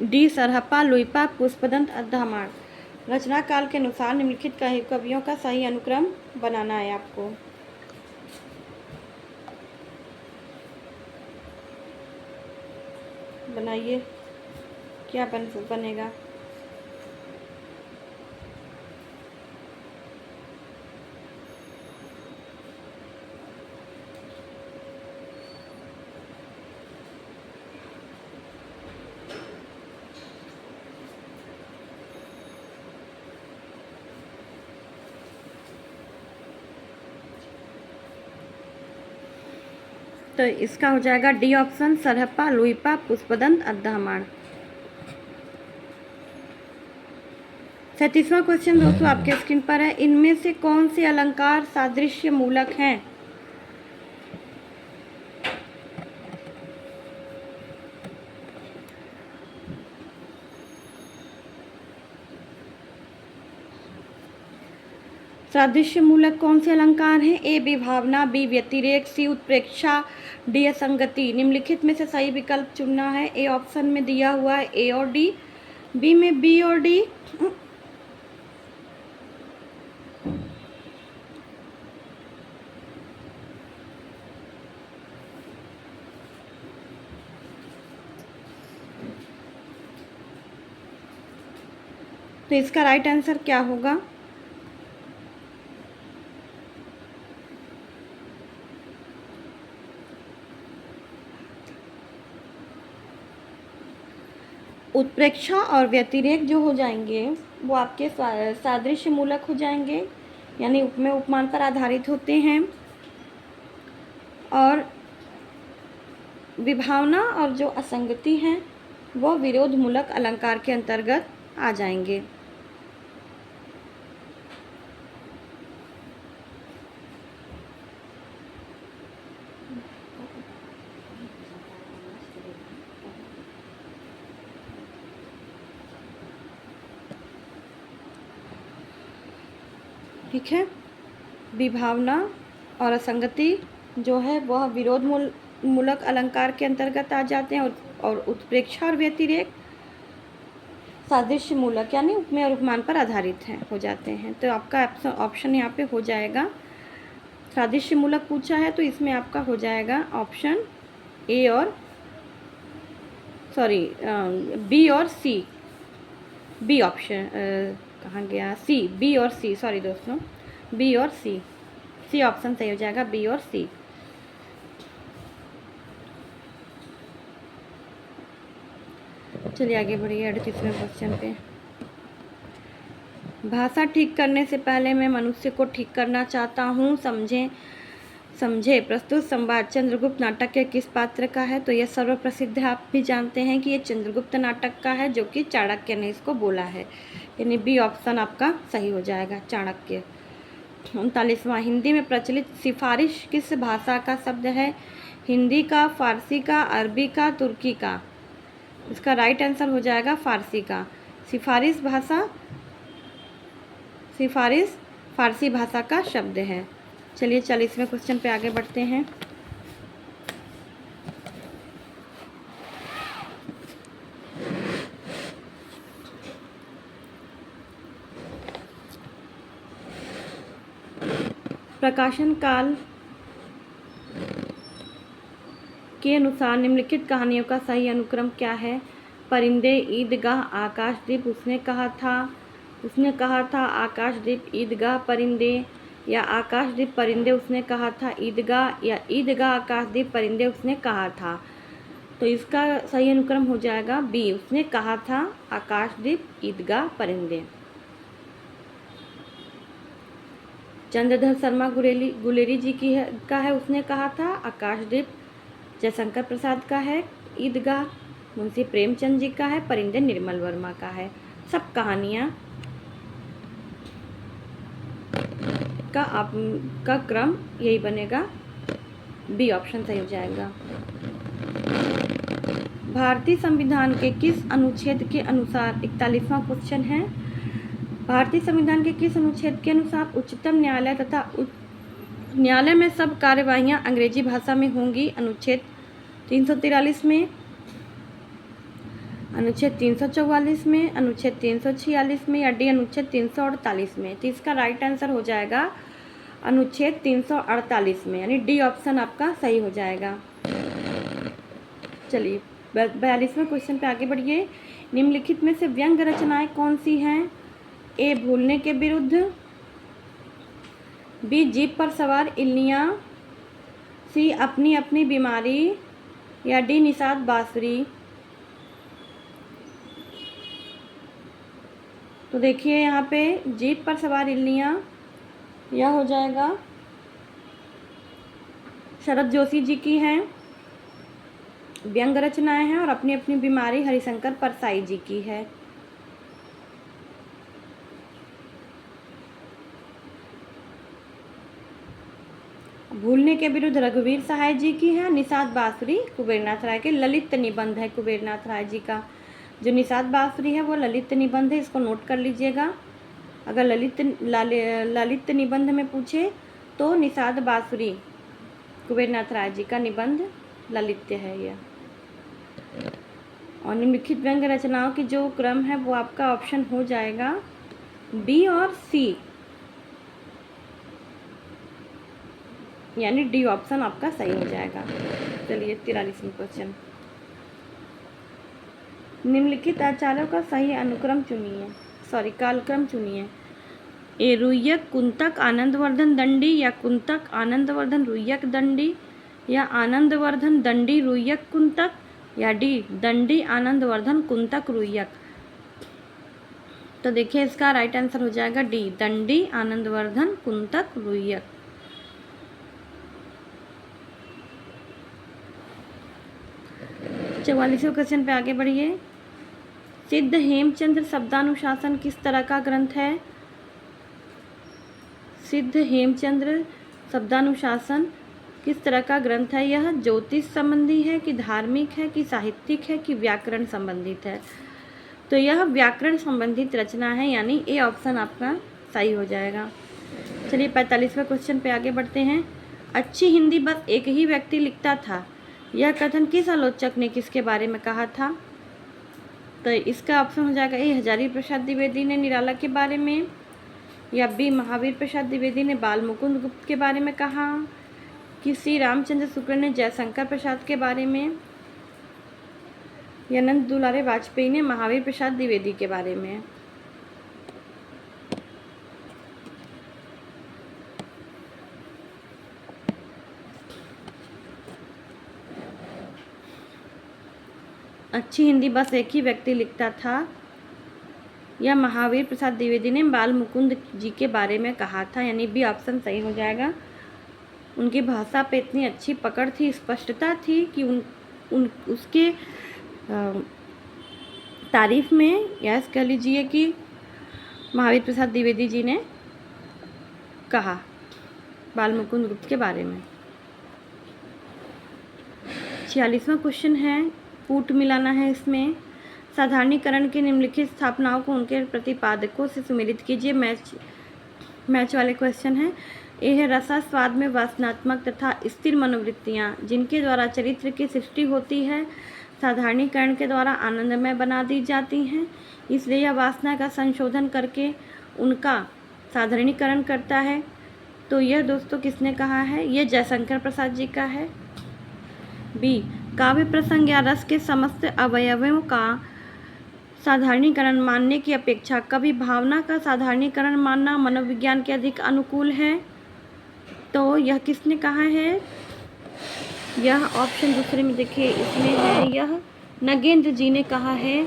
डी सरहपा, लुइपा, पुष्पदंत, अद्दाहमाण। रचना काल के अनुसार निम्नलिखित कवियों का सही अनुक्रम बनाना है आपको। बनाइए, क्या बनेगा? तो इसका हो जाएगा डी ऑप्शन, सरहपा, लुइपा, पुष्पदंत, अद्दाहमाण। 37वां क्वेश्चन दोस्तों आपके स्क्रीन पर है। इनमें से कौन से अलंकार सादृश्य मूलक हैं? सादृश्य मूलक कौन से अलंकार हैं? ए विभावना, बी व्यतिरेक, सी उत्प्रेक्षा, डी असंगति। निम्नलिखित में से सही विकल्प चुनना है। ए ऑप्शन में दिया हुआ है ए और डी, बी में बी और डी, तो इसका राइट आंसर क्या होगा? उत्प्रेक्षा और व्यतिरेक जो हो जाएंगे वो आपके सादृश्य मूलक हो जाएंगे, यानी उपमेय उपमान पर आधारित होते हैं। और विभावना और जो असंगति हैं वो विरोध मूलक अलंकार के अंतर्गत आ जाएंगे। ठीक है, विभावना और असंगति जो है वह विरोध मूलक अलंकार के अंतर्गत आ जाते हैं, और उत्प्रेक्षा और व्यतिरेक सादृश्य मूलक यानी उपमेय और उपमान पर आधारित हैं हो जाते हैं। तो आपका ऑप्शन यहाँ पे हो जाएगा, सादृश्य मूलक पूछा है तो इसमें आपका हो जाएगा ऑप्शन ए और सॉरी बी और सी। बी ऑप्शन कहाँ गया? सी, बी और सी, सॉरी दोस्तों, बी और सी। सी ऑप्शन सही हो जाएगा, बी और सी। चलिए आगे बढ़िए 38वें क्वेश्चन पे। भाषा ठीक करने से पहले मैं मनुष्य को ठीक करना चाहता हूँ, समझे प्रस्तुत संवाद चंद्रगुप्त नाटक के किस पात्र का है? तो यह सर्वप्रसिद्ध है, आप भी जानते हैं कि ये चंद्रगुप्त नाटक का है, जो कि चाणक्य ने इसको बोला है, यानी बी ऑप्शन आपका सही हो जाएगा, चाणक्य। 39वां, हिंदी में प्रचलित सिफारिश किस भाषा का शब्द है? हिंदी का, फारसी का, अरबी का, तुर्की का। इसका राइट आंसर हो जाएगा फारसी का। सिफारिश फारसी भाषा का शब्द है। चलिए 40वें क्वेश्चन पे आगे बढ़ते हैं। प्रकाशन काल के अनुसार निम्नलिखित कहानियों का सही अनुक्रम क्या है? परिंदे, ईदगाह, आकाशदीप। उसने कहा था आकाशदीप, ईदगाह, परिंदे, या आकाशदीप, परिंदे, उसने कहा था ईदगाह, या ईदगाह, आकाशदीप, परिंदे, उसने कहा था। तो इसका सही अनुक्रम हो जाएगा बी, उसने कहा था आकाशदीप, ईदगाह, परिंदे। चंद्रधर शर्मा गुलेरी जी का है, उसने कहा था आकाशदीप। जयशंकर प्रसाद का है ईदगाह। मुंशी प्रेमचंद जी का है परिंदे। निर्मल वर्मा का है। सब कहानियाँ का क्रम यही बनेगा, बी ऑप्शन सही हो जाएगा। भारतीय संविधान के किस अनुच्छेद के अनुसार, 41वां क्वेश्चन है, भारतीय संविधान के किस अनुच्छेद के अनुसार उच्चतम न्यायालय तथा न्यायालय में सब कार्यवाहियाँ अंग्रेजी भाषा में होंगी? अनुच्छेद 343 में, अनुच्छेद 344 में, अनुच्छेद 346 में, या डी अनुच्छेद 348 में। तो इसका राइट आंसर हो जाएगा अनुच्छेद 348 में, यानी डी ऑप्शन आपका सही हो जाएगा। चलिए 42वें क्वेश्चन पे आगे बढ़िए। निम्नलिखित में से व्यंग्य रचनाएं कौन सी हैं? ए भूलने के विरुद्ध, बी जीप पर सवार इल्लियाँ, सी अपनी अपनी बीमारी, या डी निषाद बांसुरी। तो देखिए यहाँ पे जीप पर सवार इल्लियाँ, यह हो जाएगा शरद जोशी जी की हैं, व्यंग्य रचनाएं हैं, और अपनी अपनी बीमारी हरिशंकर परसाई जी की है। भूलने के विरुद्ध रघुवीर सहाय जी की है। निषाद बांसुरी कुबेरनाथ राय के ललित निबंध है। कुबेरनाथ राय जी का जो निषाद बांसुरी है वो ललित निबंध है, इसको नोट कर लीजिएगा। अगर ललित निबंध में पूछे तो निषाद बांसुरी कुबेरनाथ राय जी का निबंध ललित्य है यह। और निम्नलिखित व्यंग रचनाओं की जो क्रम है वो आपका ऑप्शन हो जाएगा बी और सी, यानी डी ऑप्शन आपका सही हो जाएगा। चलिए 43वां क्वेश्चन, निम्नलिखित आचार्यों का सही अनुक्रम चुनिए, कालक्रम चुनिए। ए रुय्यक कुंतक आनंदवर्धन दंडी, या कुंतक आनंदवर्धन रुय्यक दंडी, या आनंदवर्धन दंडी रुय्यक कुंतक, या डी दंडी आनंदवर्धन कुंतक रुय्यक। तो देखिए इसका राइट आंसर हो जाएगा डी दंडी आनंदवर्धन कुंतक रुय्यक। 44वें क्वेश्चन पे आगे बढ़िए। सिद्ध हेमचंद्र शब्दानुशासन किस तरह का ग्रंथ है? सिद्ध हेमचंद्र शब्दानुशासन किस तरह का ग्रंथ है? यह ज्योतिष संबंधी है कि धार्मिक है कि साहित्यिक है कि व्याकरण संबंधित है? तो यह व्याकरण संबंधित रचना है, यानी ए ऑप्शन आपका सही हो जाएगा। चलिए 45वें क्वेश्चन पे आगे बढ़ते हैं। अच्छी हिंदी बस एक ही व्यक्ति लिखता था, यह कथन किस आलोचक ने किसके बारे में कहा था? तो इसका ऑप्शन हो जाएगा ए हजारी प्रसाद द्विवेदी ने निराला के बारे में, या बी महावीर प्रसाद द्विवेदी ने बाल मुकुंद गुप्त के बारे में कहा, कि सी रामचंद्र शुक्ल ने जयशंकर प्रसाद के बारे में, या नंद दुलारे वाजपेयी ने महावीर प्रसाद द्विवेदी के बारे में। अच्छी हिंदी बस एक ही व्यक्ति लिखता था, या महावीर प्रसाद द्विवेदी ने बाल मुकुंद जी के बारे में कहा था, यानी बी ऑप्शन सही हो जाएगा। उनकी भाषा पे इतनी अच्छी पकड़ थी, स्पष्टता थी कि उसके तारीफ में यस कह लीजिए कि महावीर प्रसाद द्विवेदी जी ने कहा बाल मुकुंद गुप्त के बारे में। 46वां क्वेश्चन है, कूट मिलाना है इसमें। साधारणीकरण की निम्नलिखित स्थापनाओं को उनके प्रतिपादकों से सुमेलित कीजिए। मैच वाले क्वेश्चन है। ए है रसा स्वाद में वासनात्मक तथा स्थिर मनोवृत्तियाँ जिनके द्वारा चरित्र की सृष्टि होती है, साधारणीकरण के द्वारा आनंदमय बना दी जाती हैं, इसलिए यह वासना का संशोधन करके उनका साधारणीकरण करता है। तो यह दोस्तों किसने कहा है? यह जयशंकर प्रसाद जी का है। बी काव्य प्रसंग या रस के समस्त अवयवों का साधारणीकरण मानने की अपेक्षा कभी भावना का साधारणीकरण मानना मनोविज्ञान के अधिक अनुकूल है। तो यह किसने कहा है? यह ऑप्शन दूसरे में देखिए इसमें है, यह नगेंद्र जी ने कहा है।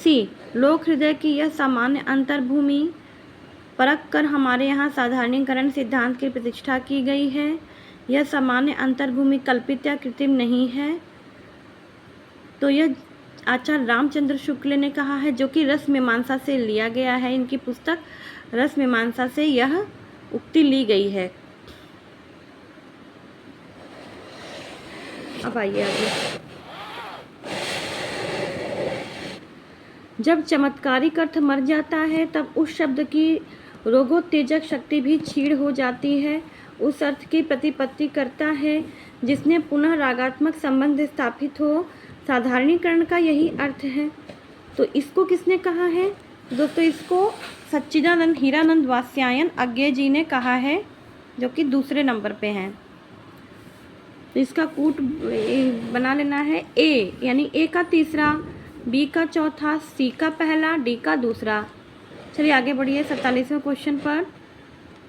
सी लोक हृदय की यह सामान्य अंतर्भूमि परख कर हमारे यहाँ साधारणीकरण सिद्धांत की प्रतिष्ठा की गई है। यह सामान्य अंतर्भूमि कल्पित या कृत्रिम नहीं है। तो यह आचार्य रामचंद्र शुक्ल ने कहा है, जो कि रस मीमांसा से लिया गया है। इनकी पुस्तक रस मीमांसा से यह उक्ति ली गई है। अब आइए आगे। जब चमत्कारिक अर्थ मर जाता है तब उस शब्द की रोगोत्तेजक शक्ति भी क्षीण हो जाती है। उस अर्थ की प्रतिपत्ति करता है जिसने पुनः रागात्मक संबंध स्थापित हो। साधारणीकरण का यही अर्थ है। तो इसको किसने कहा है दोस्तों? इसको सच्चिदानंद हीरानंद वात्स्यायन अज्ञेय जी ने कहा है, जो कि दूसरे नंबर पे हैं। तो इसका कूट बना लेना है। ए यानी ए का तीसरा, बी का चौथा, सी का पहला, डी का दूसरा। चलिए आगे बढ़िए 47वें क्वेश्चन पर।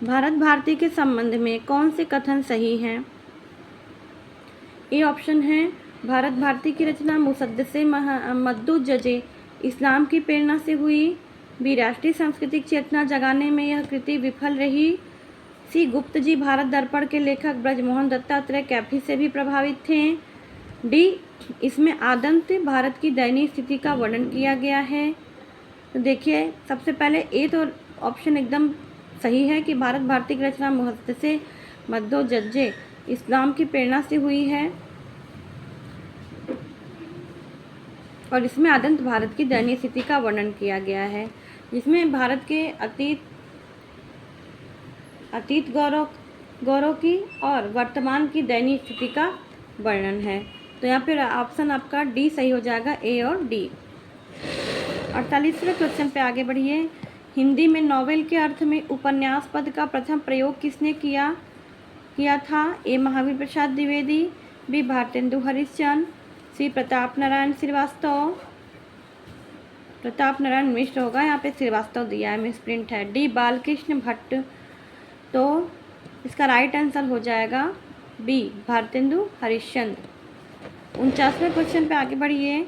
भारत भारती के संबंध में कौन से कथन सही हैं? ए ऑप्शन है भारत भारती की रचना मुसद्दसे मद्दुज्जजे इस्लाम की प्रेरणा से हुई। बी राष्ट्रीय सांस्कृतिक चेतना जगाने में यह कृति विफल रही। सी गुप्त जी भारत दर्पण के लेखक ब्रजमोहन दत्तात्रेय कैफी से भी प्रभावित थे। डी इसमें आदंत भारत की दयनीय स्थिति का वर्णन किया गया है। तो देखिए सबसे पहले ए तो ऑप्शन एकदम सही है कि भारत भारती की रचना मुहद्दिसे मद्दो-जज्जे इस्लाम की प्रेरणा से हुई है और इसमें आदंत भारत की दयनीय स्थिति का वर्णन किया गया है, जिसमें भारत के अतीत गौरव की और वर्तमान की दयनीय स्थिति का वर्णन है। तो यहाँ पर ऑप्शन आपका डी सही हो जाएगा, ए और डी। 48वें क्वेश्चन पे आगे बढ़िए। हिंदी में नॉवेल के अर्थ में उपन्यास पद का प्रथम प्रयोग किसने किया था? ए महावीर प्रसाद द्विवेदी, बी भारतेंदु हरिश्चंद्र, सी प्रताप नारायण श्रीवास्तव, प्रताप नारायण मिश्र होगा, यहाँ पे श्रीवास्तव दिया है, मिसप्रिंट है, डी बालकृष्ण भट्ट। तो इसका राइट आंसर हो जाएगा बी भारतेंदु हरिश्चंद्र। 49वें क्वेश्चन पे आगे बढ़िए।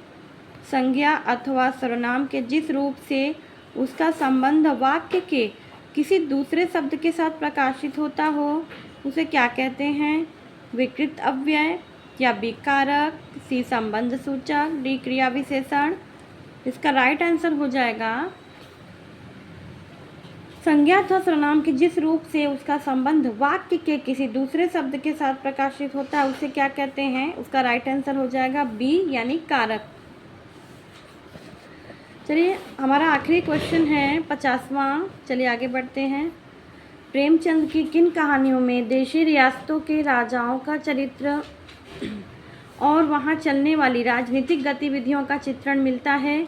संज्ञा अथवा सर्वनाम के जिस रूप से उसका संबंध वाक्य के किसी दूसरे शब्द के साथ प्रकाशित होता हो उसे क्या कहते हैं? विकृत अव्यय, या बी कारक, सी संबंध सूचक, डी क्रिया विशेषण। इसका राइट आंसर हो जाएगा संज्ञा अथवा सर्वनाम के जिस रूप से उसका संबंध वाक्य के किसी दूसरे शब्द के साथ प्रकाशित होता है उसे क्या कहते हैं? उसका राइट आंसर हो जाएगा बी यानी कारक। चलिए हमारा आखिरी क्वेश्चन है 50वां। चलिए आगे बढ़ते हैं। प्रेमचंद की किन कहानियों में देशी रियासतों के राजाओं का चरित्र और वहां चलने वाली राजनीतिक गतिविधियों का चित्रण मिलता है?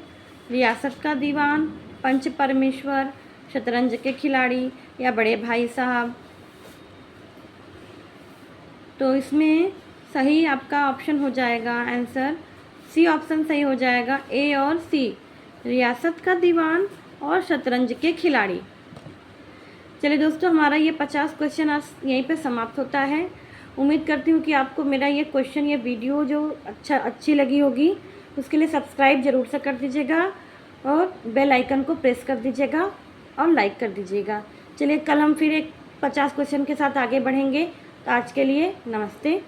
रियासत का दीवान, पंच परमेश्वर, शतरंज के खिलाड़ी, या बड़े भाई साहब। तो इसमें सही आपका ऑप्शन हो जाएगा आंसर सी ऑप्शन सही हो जाएगा, ए और सी, रियासत का दीवान और शतरंज के खिलाड़ी। चलिए दोस्तों, हमारा ये 50 क्वेश्चन आज यहीं पे समाप्त होता है। उम्मीद करती हूँ कि आपको मेरा ये क्वेश्चन, ये वीडियो जो अच्छी लगी होगी, उसके लिए सब्सक्राइब ज़रूर से कर दीजिएगा और बेल आइकन को प्रेस कर दीजिएगा और लाइक कर दीजिएगा। चलिए कल हम फिर एक 50 क्वेश्चन के साथ आगे बढ़ेंगे। तो आज के लिए नमस्ते।